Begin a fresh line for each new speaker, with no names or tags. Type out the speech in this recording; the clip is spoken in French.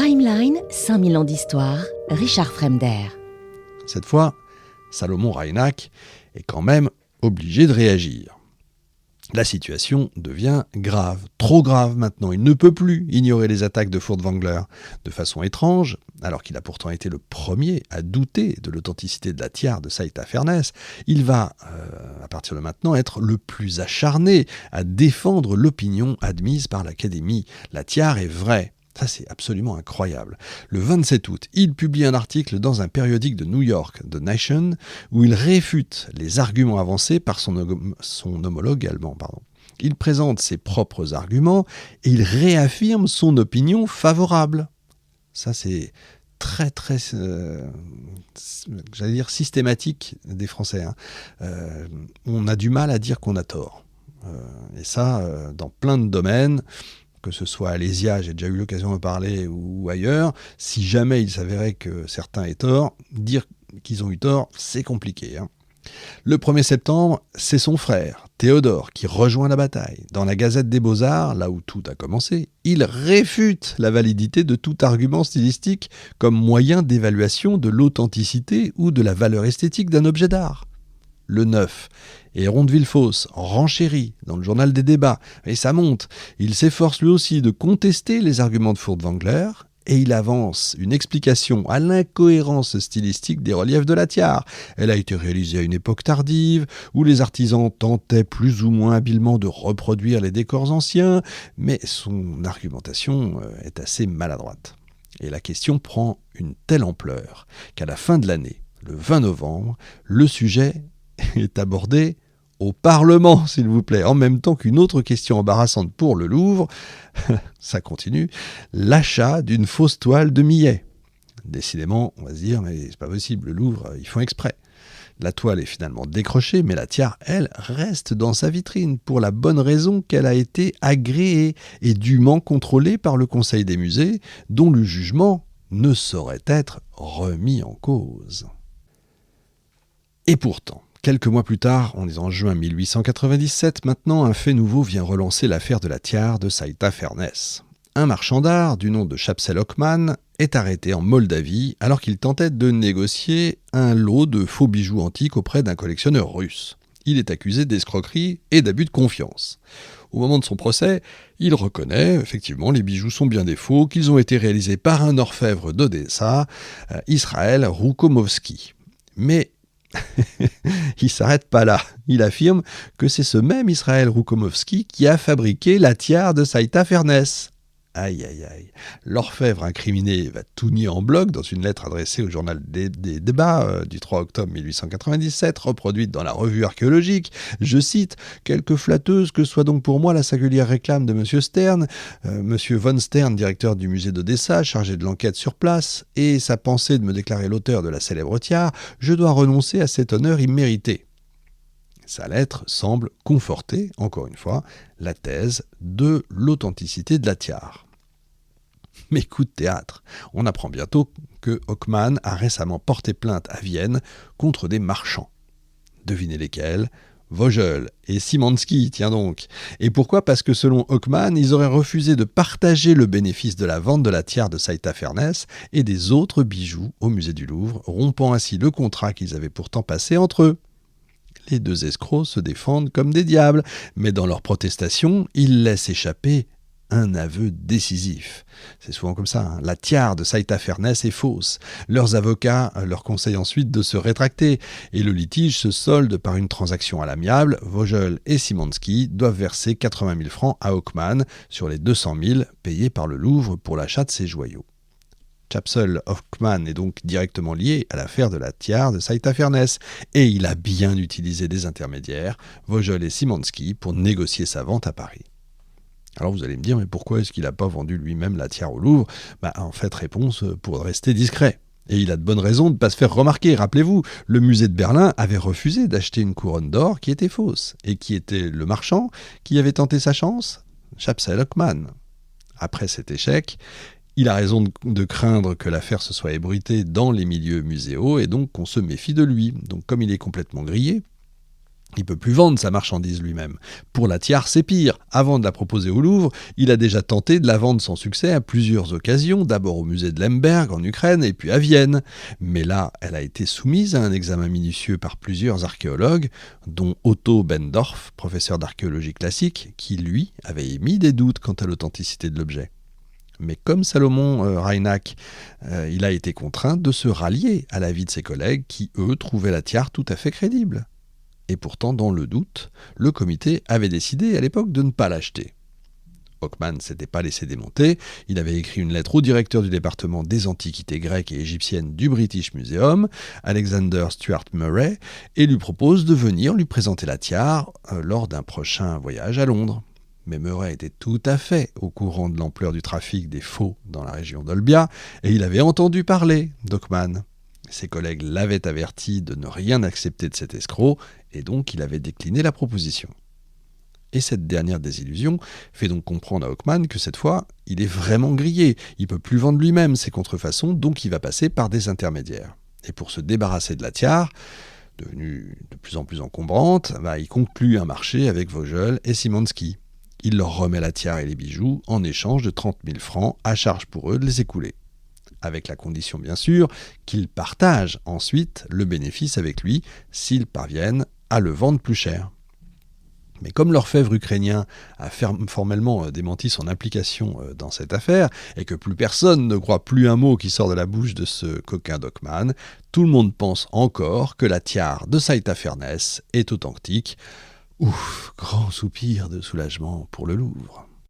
Timeline, 5000 ans d'histoire, Richard Fremder.
Cette fois, Salomon Reinach est quand même obligé de réagir. La situation devient grave, trop grave maintenant. Il ne peut plus ignorer les attaques de Furtwängler. De façon étrange, alors qu'il a pourtant été le premier à douter de l'authenticité de la tiare de Saïta-Fernès, il va, à partir de maintenant, être le plus acharné à défendre l'opinion admise par l'Académie. La tiare est vraie. Ça, c'est absolument incroyable. Le 27 août, il publie un article dans un périodique de New York, The Nation, où il réfute les arguments avancés par son homologue allemand. Il présente ses propres arguments et il réaffirme son opinion favorable. Ça, c'est très, j'allais dire systématique des Français. On a du mal à dire qu'on a tort. Et ça, dans plein de domaines, que ce soit à l'ESIA, j'ai déjà eu l'occasion de parler, ou ailleurs, si jamais il s'avérait que certains aient tort, dire qu'ils ont eu tort, c'est compliqué. Le 1er septembre, c'est son frère, Théodore, qui rejoint la bataille. Dans la Gazette des Beaux-Arts, là où tout a commencé, il réfute la validité de tout argument stylistique comme moyen d'évaluation de l'authenticité ou de la valeur esthétique d'un objet d'art. Le 9, Héron de Villefausse renchérit dans le journal des débats, et ça monte. Il s'efforce lui aussi de contester les arguments de Furtwängler, et il avance une explication à l'incohérence stylistique des reliefs de la tiare. Elle a été réalisée à une époque tardive, où les artisans tentaient plus ou moins habilement de reproduire les décors anciens, mais son argumentation est assez maladroite. Et la question prend une telle ampleur qu'à la fin de l'année, le 20 novembre, le sujet est abordé au Parlement, s'il vous plaît, en même temps qu'une autre question embarrassante pour le Louvre, ça continue, l'achat d'une fausse toile de Millet. Décidément, on va se dire, mais c'est pas possible, le Louvre, ils font exprès. La toile est finalement décrochée, mais la tiare, elle, reste dans sa vitrine, pour la bonne raison qu'elle a été agréée et dûment contrôlée par le Conseil des musées, dont le jugement ne saurait être remis en cause. Et pourtant, quelques mois plus tard, on est en juin 1897, maintenant un fait nouveau vient relancer l'affaire de la tiare de Saïta-Fernès. Un marchand d'art du nom de Chapsel Ockman est arrêté en Moldavie alors qu'il tentait de négocier un lot de faux bijoux antiques auprès d'un collectionneur russe. Il est accusé d'escroquerie et d'abus de confiance. Au moment de son procès, il reconnaît, effectivement, les bijoux sont bien des faux, qu'ils ont été réalisés par un orfèvre d'Odessa, Israël Roukomovski. Mais il ne s'arrête pas là. Il affirme que c'est ce même Israël Roukomovski qui a fabriqué la tiare de Saïta-Fernès. Aïe, aïe, aïe. L'orfèvre incriminé va tout nier en bloc dans une lettre adressée au journal des débats du 3 octobre 1897, reproduite dans la revue archéologique. Je cite « Quelque flatteuse que soit donc pour moi la singulière réclame de M. Stern, M. von Stern, directeur du musée d'Odessa, chargé de l'enquête sur place, et sa pensée de me déclarer l'auteur de la célèbre tiare, je dois renoncer à cet honneur immérité. » Sa lettre semble conforter, encore une fois, la thèse de l'authenticité de la tiare. Mais coup de théâtre, on apprend bientôt que Ockman a récemment porté plainte à Vienne contre des marchands. Devinez lesquels ? Vogel et Szymanski, tiens donc. Et pourquoi ? Parce que selon Ockman, ils auraient refusé de partager le bénéfice de la vente de la tiare de Saïta-Fernès et des autres bijoux au musée du Louvre, rompant ainsi le contrat qu'ils avaient pourtant passé entre eux. Les deux escrocs se défendent comme des diables, mais dans leur protestation, ils laissent échapper un aveu décisif. C'est souvent comme ça, la tiare de Saïta-Fernès est fausse. Leurs avocats leur conseillent ensuite de se rétracter, et le litige se solde par une transaction à l'amiable. Vogel et Szymanski doivent verser 80 000 francs à Ockman sur les 200 000 payés par le Louvre pour l'achat de ses joyaux. Chapsel Ockman est donc directement lié à l'affaire de la tiare de Saïta-Fernès, et il a bien utilisé des intermédiaires, Vogel et Szymanski, pour négocier sa vente à Paris. Alors vous allez me dire, mais pourquoi est-ce qu'il n'a pas vendu lui-même la tiare au Louvre ? En fait, réponse, pour rester discret. Et il a de bonnes raisons de ne pas se faire remarquer. Rappelez-vous, le musée de Berlin avait refusé d'acheter une couronne d'or qui était fausse. Et qui était le marchand qui avait tenté sa chance ? Chapsel Ockman. Après cet échec, il a raison de craindre que l'affaire se soit ébruitée dans les milieux muséaux et donc qu'on se méfie de lui. Donc comme il est complètement grillé, Il peut plus vendre sa marchandise lui-même. Pour la tiare, c'est pire. Avant de la proposer au Louvre, il a déjà tenté de la vendre sans succès à plusieurs occasions, d'abord au musée de Lemberg en Ukraine et puis à Vienne. Mais là, elle a été soumise à un examen minutieux par plusieurs archéologues, dont Otto Benndorf, professeur d'archéologie classique, qui lui avait émis des doutes quant à l'authenticité de l'objet. Mais comme Salomon Reinach, il a été contraint de se rallier à l'avis de ses collègues qui, eux, trouvaient la tiare tout à fait crédible. Et pourtant, dans le doute, le comité avait décidé à l'époque de ne pas l'acheter. Hockmann ne s'était pas laissé démonter, il avait écrit une lettre au directeur du département des antiquités grecques et égyptiennes du British Museum, Alexander Stuart Murray, et lui propose de venir lui présenter la tiare lors d'un prochain voyage à Londres. Mais Murray était tout à fait au courant de l'ampleur du trafic des faux dans la région d'Olbia, et il avait entendu parler d'Hockmann. Ses collègues l'avaient averti de ne rien accepter de cet escroc, et donc il avait décliné la proposition. Et cette dernière désillusion fait donc comprendre à Hockmann que cette fois, il est vraiment grillé. Il ne peut plus vendre lui-même ses contrefaçons, donc il va passer par des intermédiaires. Et pour se débarrasser de la tiare, devenue de plus en plus encombrante, il conclut un marché avec Vogel et Simonski. Il leur remet la tiare et les bijoux en échange de 30 000 francs à charge pour eux de les écouler. Avec la condition bien sûr qu'ils partagent ensuite le bénéfice avec lui s'ils parviennent à le vendre plus cher. Mais comme l'orfèvre ukrainien a formellement démenti son implication dans cette affaire, et que plus personne ne croit plus un mot qui sort de la bouche de ce coquin d'Hockmann, tout le monde pense encore que la tiare de Saïta-Fernès est authentique. Ouf, grand soupir de soulagement pour le Louvre.